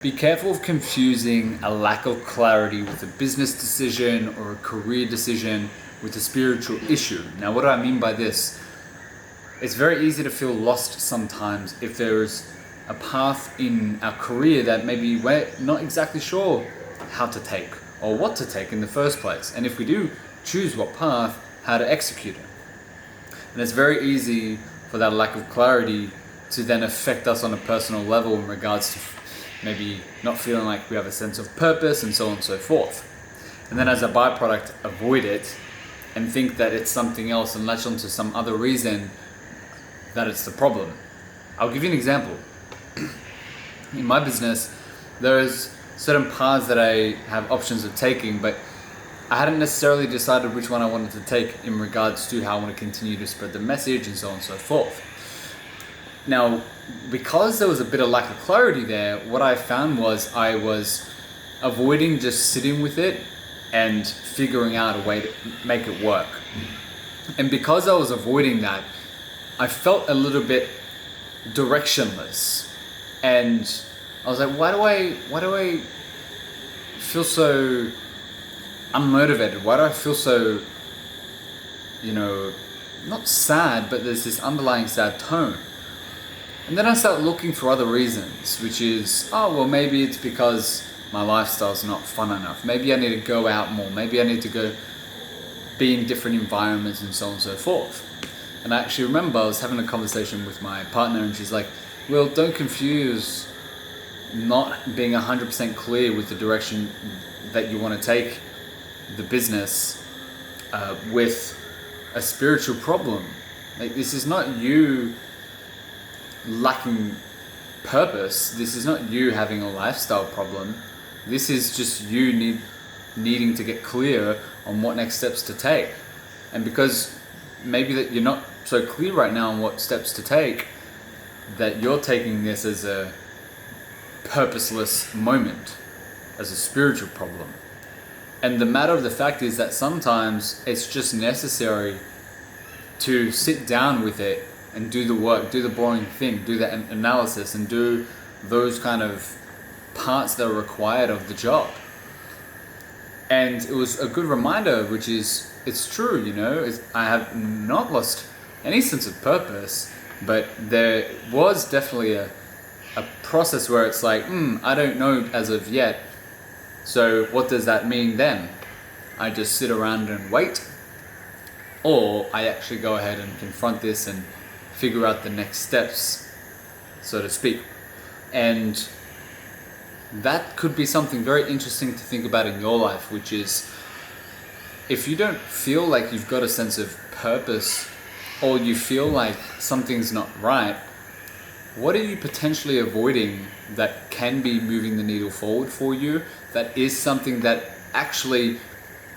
Be careful of confusing a lack of clarity with a business decision or a career decision with a spiritual issue. Now, what do I mean by this? It's very easy to feel lost sometimes if there's a path in our career that maybe we're not exactly sure how to take or what to take in the first place. And if we do choose what path, how to execute it. And it's very easy for that lack of clarity to then affect us on a personal level in regards to maybe not feeling like we have a sense of purpose and so on and so forth. And then as a byproduct, avoid it and think that it's something else and latch onto some other reason that it's the problem. I'll give you an example. In my business, there's certain paths that I have options of taking, but I hadn't necessarily decided which one I wanted to take in regards to how I want to continue to spread the message and so on and so forth. Now, because there was a bit of lack of clarity there, what I found was I was avoiding just sitting with it and figuring out a way to make it work. And because I was avoiding that, I felt a little bit directionless. And I was like, why do I feel so unmotivated? Why do I feel so, not sad, but there's this underlying sad tone. And then I start looking for other reasons, which is, maybe it's because my lifestyle's not fun enough. Maybe I need to go out more. Maybe I need to go be in different environments and so on and so forth. And I actually remember I was having a conversation with my partner and she's like, well, don't confuse not being 100% clear with the direction that you want to take the business with a spiritual problem. Like, this is not you lacking purpose. This is not you having a lifestyle problem. This is just you needing to get clear on what next steps to take. And because maybe that you're not so clear right now on what steps to take, that you're taking this as a purposeless moment, as a spiritual problem. And the matter of the fact is that sometimes it's just necessary to sit down with it and do the work, do the boring thing, do the analysis, and do those kind of parts that are required of the job. And it was a good reminder, which is, it's true, I have not lost any sense of purpose, but there was definitely a process where it's like, I don't know as of yet. So what does that mean then? I just sit around and wait? Or I actually go ahead and confront this and figure out the next steps, so to speak. And that could be something very interesting to think about in your life, which is, if you don't feel like you've got a sense of purpose, or you feel like something's not right, what are you potentially avoiding that can be moving the needle forward for you, that is something that actually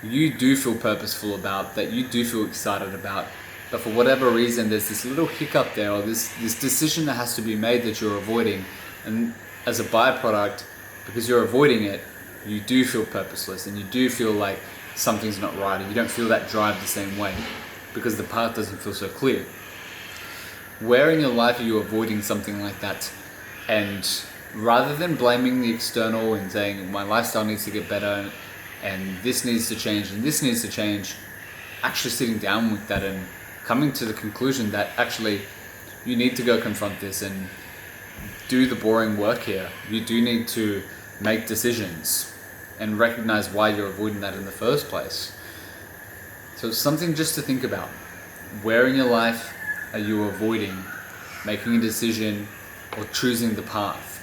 you do feel purposeful about, that you do feel excited about, but for whatever reason there's this little hiccup there, or this decision that has to be made that you're avoiding, and as a byproduct, because you're avoiding it, you do feel purposeless and you do feel like something's not right, and you don't feel that drive the same way because the path doesn't feel so clear. Where in your life are you avoiding something like that? And rather than blaming the external and saying my lifestyle needs to get better and this needs to change and this needs to change, actually sitting down with that and coming to the conclusion that actually you need to go confront this and do the boring work here. You do need to make decisions and recognize why you're avoiding that in the first place. So it's something just to think about. Where in your life are you avoiding making a decision or choosing the path?